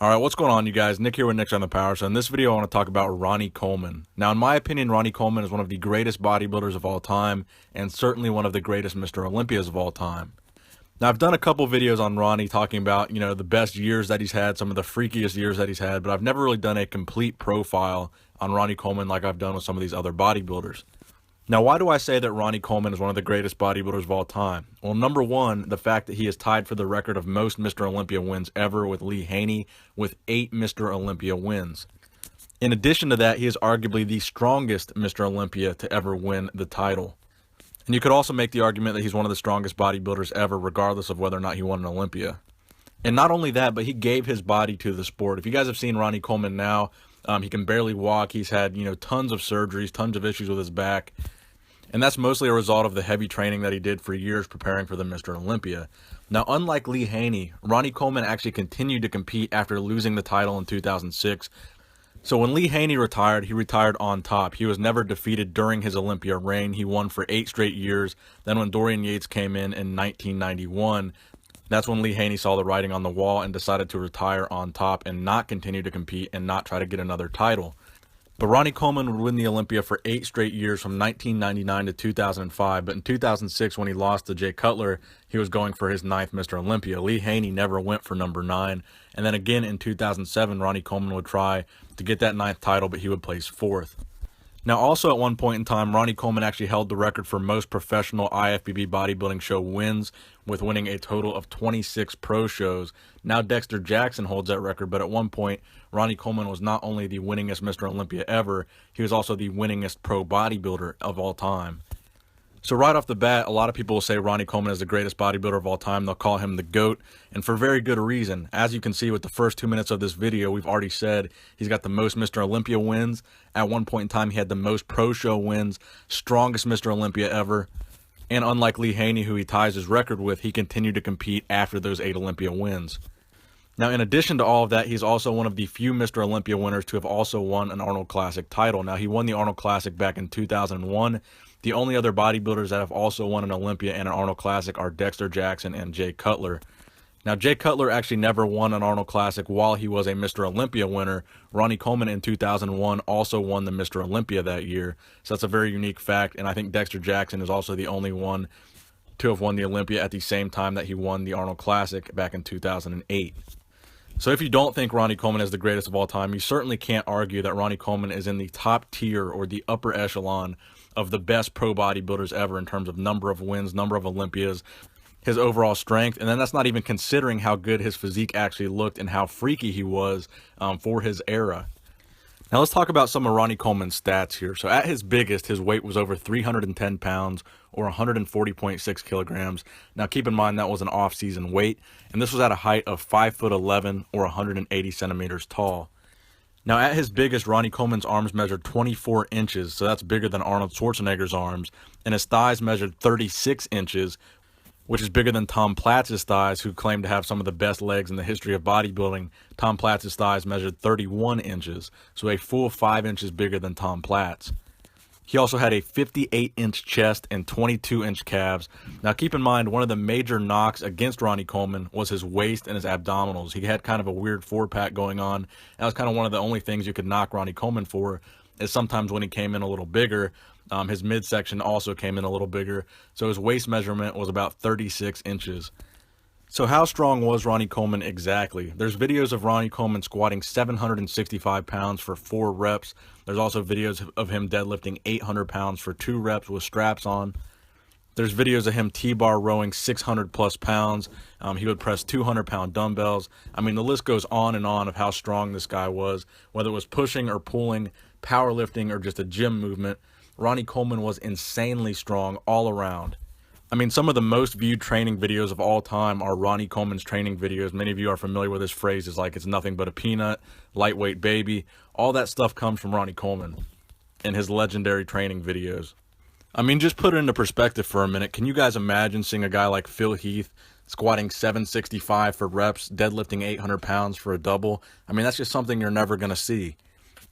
Alright, what's going on, you guys? Nick here with Nick's on the Power. So in this video I want to talk about Ronnie Coleman. Now in my opinion, Ronnie Coleman is one of the greatest bodybuilders of all time and certainly one of the greatest Mr. Olympias of all time. Now I've done a couple videos on Ronnie talking about, the best years that he's had, some of the freakiest years that he's had, but I've never really done a complete profile on Ronnie Coleman like I've done with some of these other bodybuilders. Now, why do I say that Ronnie Coleman is one of the greatest bodybuilders of all time? Well, number one, the fact that he is tied for the record of most Mr. Olympia wins ever with Lee Haney with 8 Mr. Olympia wins. In addition to that, he is arguably the strongest Mr. Olympia to ever win the title. And you could also make the argument that he's one of the strongest bodybuilders ever, regardless of whether or not he won an Olympia. And not only that, but he gave his body to the sport. If you guys have seen Ronnie Coleman now, he can barely walk. He's had, tons of surgeries, tons of issues with his back. And that's mostly a result of the heavy training that he did for years preparing for the Mr. Olympia. Now, unlike Lee Haney, Ronnie Coleman actually continued to compete after losing the title in 2006. So when Lee Haney retired, he retired on top. He was never defeated during his Olympia reign. He won for 8 straight years. Then when Dorian Yates came in 1991, that's when Lee Haney saw the writing on the wall and decided to retire on top and not continue to compete and not try to get another title. But Ronnie Coleman would win the Olympia for 8 straight years from 1999 to 2005. But in 2006, when he lost to Jay Cutler, he was going for his 9th Mr. Olympia. Lee Haney never went for number 9. And then again in 2007, Ronnie Coleman would try to get that 9th title, but he would place 4th. Now, also at one point in time, Ronnie Coleman actually held the record for most professional IFBB bodybuilding show wins, with winning a total of 26 pro shows. Now Dexter Jackson holds that record, but at one point, Ronnie Coleman was not only the winningest Mr. Olympia ever, he was also the winningest pro bodybuilder of all time. So right off the bat, a lot of people will say Ronnie Coleman is the greatest bodybuilder of all time. They'll call him the GOAT, and for very good reason. As you can see with the first 2 minutes of this video, we've already said he's got the most Mr. Olympia wins. At one point in time, he had the most pro show wins, strongest Mr. Olympia ever. And unlike Lee Haney, who he ties his record with, he continued to compete after those 8 Olympia wins. Now, in addition to all of that, he's also one of the few Mr. Olympia winners to have also won an Arnold Classic title. Now, he won the Arnold Classic back in 2001. The only other bodybuilders that have also won an Olympia and an Arnold Classic are Dexter Jackson and Jay Cutler. Now, Jay Cutler actually never won an Arnold Classic while he was a Mr. Olympia winner. Ronnie Coleman in 2001 also won the Mr. Olympia that year. So that's a very unique fact, and I think Dexter Jackson is also the only one to have won the Olympia at the same time that he won the Arnold Classic back in 2008. So if you don't think Ronnie Coleman is the greatest of all time, you certainly can't argue that Ronnie Coleman is in the top tier or the upper echelon of the best pro bodybuilders ever in terms of number of wins, number of Olympias, his overall strength, and then that's not even considering how good his physique actually looked and how freaky he was for his era. Now let's talk about some of Ronnie Coleman's stats here. So at his biggest, his weight was over 310 pounds or 140.6 kilograms. Now keep in mind that was an off-season weight, and this was at a height of 5'11" or 180 centimeters tall. Now at his biggest, Ronnie Coleman's arms measured 24 inches, so that's bigger than Arnold Schwarzenegger's arms, and his thighs measured 36 inches, which is bigger than Tom Platz's thighs, who claimed to have some of the best legs in the history of bodybuilding. Tom Platz's thighs measured 31 inches, so a full 5 inches bigger than Tom Platz. He also had a 58-inch chest and 22-inch calves. Now keep in mind, one of the major knocks against Ronnie Coleman was his waist and his abdominals. He had kind of a weird 4-pack going on. That was kind of one of the only things you could knock Ronnie Coleman for, is sometimes when he came in a little bigger, his midsection also came in a little bigger, so his waist measurement was about 36 inches. So how strong was Ronnie Coleman exactly? There's videos of Ronnie Coleman squatting 765 pounds for 4 reps. There's also videos of him deadlifting 800 pounds for 2 reps with straps on. There's videos of him T-bar rowing 600 plus pounds. He would press 200-pound dumbbells. I mean, the list goes on and on of how strong this guy was, whether it was pushing or pulling, powerlifting, or just a gym movement. Ronnie Coleman was insanely strong all around. I mean, some of the most viewed training videos of all time are Ronnie Coleman's training videos. Many of you are familiar with his phrases like "it's nothing but a peanut," "lightweight baby." All that stuff comes from Ronnie Coleman and his legendary training videos. I mean, just put it into perspective for a minute. Can you guys imagine seeing a guy like Phil Heath squatting 765 for reps, deadlifting 800 pounds for a double? I mean, that's just something you're never going to see.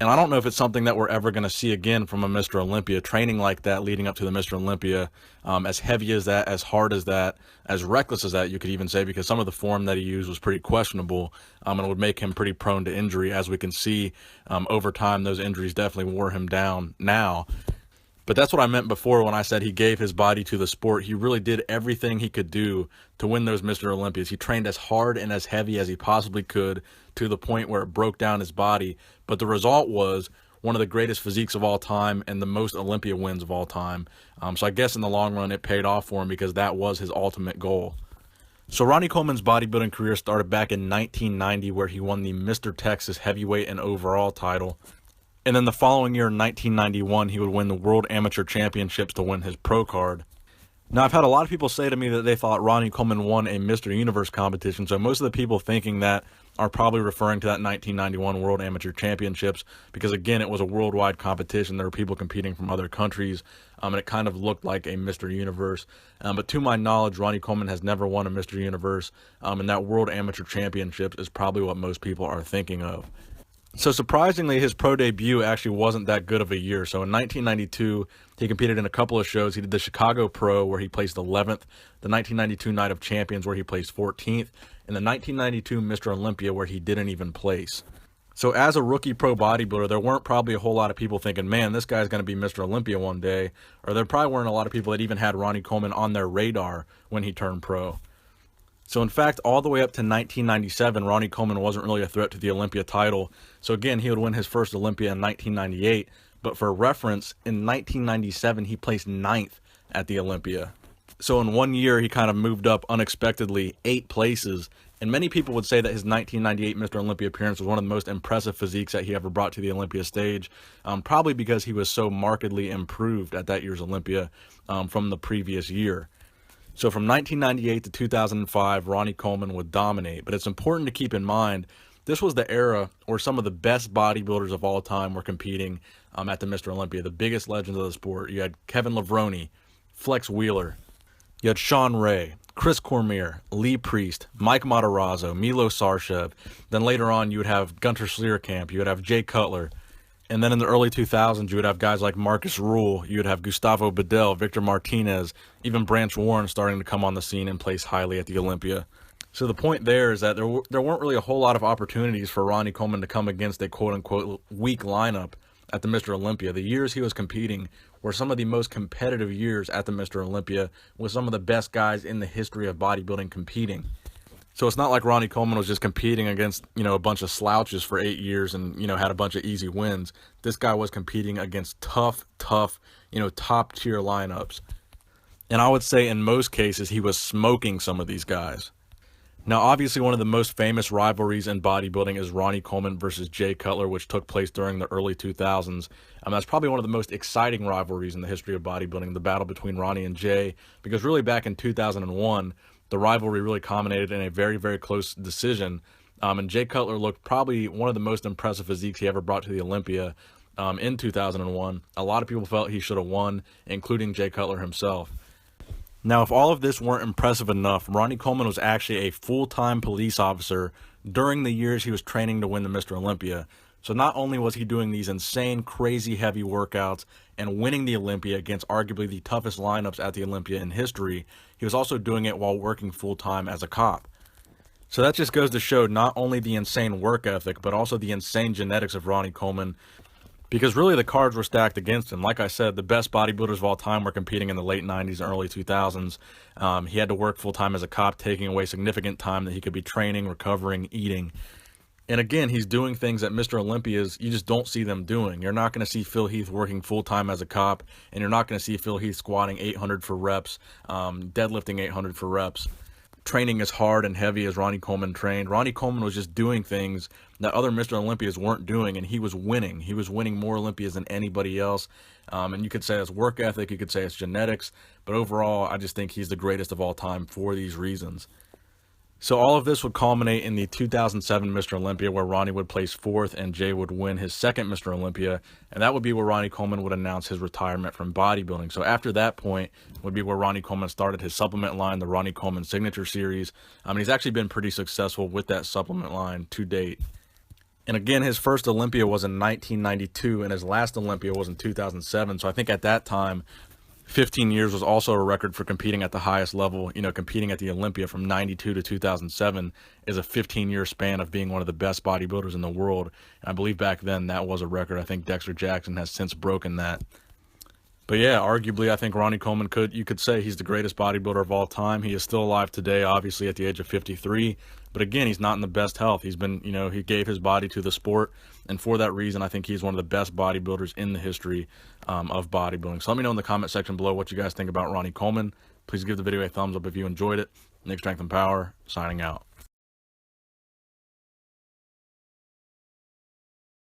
And I don't know if it's something that we're ever going to see again from a Mr. Olympia, training like that leading up to the Mr. Olympia, as heavy as that, as hard as that, as reckless as that, you could even say, because some of the form that he used was pretty questionable, and it would make him pretty prone to injury. As we can see, over time, those injuries definitely wore him down now. But that's what I meant before when I said he gave his body to the sport. He really did everything he could do to win those Mr. Olympias. He trained as hard and as heavy as he possibly could, to the point where it broke down his body. But the result was one of the greatest physiques of all time and the most Olympia wins of all time. So I guess in the long run, it paid off for him, because that was his ultimate goal. So Ronnie Coleman's bodybuilding career started back in 1990, where he won the Mr. Texas heavyweight and overall title. And then the following year, in 1991, he would win the World Amateur Championships to win his pro card. Now, I've had a lot of people say to me that they thought Ronnie Coleman won a Mr. Universe competition, so most of the people thinking that are probably referring to that 1991 World Amateur Championships, because, again, it was a worldwide competition. There were people competing from other countries, and it kind of looked like a Mr. Universe. But to my knowledge, Ronnie Coleman has never won a Mr. Universe, and that World Amateur Championships is probably what most people are thinking of. So surprisingly, his pro debut actually wasn't that good of a year. So in 1992, he competed in a couple of shows. He did the Chicago Pro, where he placed 11th, the 1992 Night of Champions, where he placed 14th, and the 1992 Mr. Olympia, where he didn't even place. So as a rookie pro bodybuilder, there weren't probably a whole lot of people thinking, man, this guy's going to be Mr. Olympia one day. Or there probably weren't a lot of people that even had Ronnie Coleman on their radar when he turned pro. So in fact, all the way up to 1997, Ronnie Coleman wasn't really a threat to the Olympia title. So again, he would win his first Olympia in 1998. But for reference, in 1997, he placed 9th at the Olympia. So in 1 year, he kind of moved up unexpectedly 8 places. And many people would say that his 1998 Mr. Olympia appearance was one of the most impressive physiques that he ever brought to the Olympia stage, probably because he was so markedly improved at that year's Olympia from the previous year. So from 1998 to 2005, Ronnie Coleman would dominate. But it's important to keep in mind, this was the era where some of the best bodybuilders of all time were competing at the Mr. Olympia, the biggest legends of the sport. You had Kevin Levrone, Flex Wheeler, you had Sean Ray, Chris Cormier, Lee Priest, Mike Matarazzo, Milo Sarshev. Then later on, you would have Gunter Schlierkamp, you would have Jay Cutler. And then in the early 2000s, you would have guys like Marcus Rule, you would have Gustavo Bedell, Victor Martinez, even Branch Warren starting to come on the scene and place highly at the Olympia. So the point there is that there weren't really a whole lot of opportunities for Ronnie Coleman to come against a quote-unquote weak lineup at the Mr. Olympia. The years he was competing were some of the most competitive years at the Mr. Olympia, with some of the best guys in the history of bodybuilding competing. So it's not like Ronnie Coleman was just competing against, a bunch of slouches for 8 years and, had a bunch of easy wins. This guy was competing against tough, top-tier lineups. And I would say in most cases, he was smoking some of these guys. Now, obviously, one of the most famous rivalries in bodybuilding is Ronnie Coleman versus Jay Cutler, which took place during the early 2000s. That's probably one of the most exciting rivalries in the history of bodybuilding, the battle between Ronnie and Jay, because really back in 2001, the rivalry really culminated in a very, very close decision. And Jay Cutler looked probably one of the most impressive physiques he ever brought to the Olympia in 2001. A lot of people felt he should have won, including Jay Cutler himself. Now, if all of this weren't impressive enough, Ronnie Coleman was actually a full-time police officer during the years he was training to win the Mr. Olympia. So not only was he doing these insane, crazy heavy workouts and winning the Olympia against arguably the toughest lineups at the Olympia in history, he was also doing it while working full-time as a cop. So that just goes to show not only the insane work ethic, but also the insane genetics of Ronnie Coleman, because really the cards were stacked against him. Like I said, the best bodybuilders of all time were competing in the late 90s and early 2000s. He had to work full-time as a cop, taking away significant time that he could be training, recovering, eating. And again, he's doing things that Mr. Olympias, you just don't see them doing. You're not going to see Phil Heath working full-time as a cop, and you're not going to see Phil Heath squatting 800 for reps, deadlifting 800 for reps, training as hard and heavy as Ronnie Coleman trained. Ronnie Coleman was just doing things that other Mr. Olympias weren't doing, and he was winning. He was winning more Olympias than anybody else. And you could say it's work ethic, you could say it's genetics, but overall, I just think he's the greatest of all time for these reasons. So all of this would culminate in the 2007 Mr. Olympia, where Ronnie would place 4th and Jay would win his second Mr. Olympia, and that would be where Ronnie Coleman would announce his retirement from bodybuilding. So after that point would be where Ronnie Coleman started his supplement line, the Ronnie Coleman Signature Series. He's actually been pretty successful with that supplement line to date. And again, his first Olympia was in 1992, and his last Olympia was in 2007. So I think at that time, 15 years was also a record for competing at the highest level. You know, competing at the Olympia from 92 to 2007 is a 15-year span of being one of the best bodybuilders in the world. And I believe back then that was a record. I think Dexter Jackson has since broken that. But yeah, arguably, I think Ronnie Coleman you could say he's the greatest bodybuilder of all time. He is still alive today, obviously at the age of 53. But again, he's not in the best health. He's been, you know, he gave his body to the sport. And for that reason, I think he's one of the best bodybuilders in the history of bodybuilding. So let me know in the comment section below what you guys think about Ronnie Coleman. Please give the video a thumbs up if you enjoyed it. Nick Strength and Power, signing out.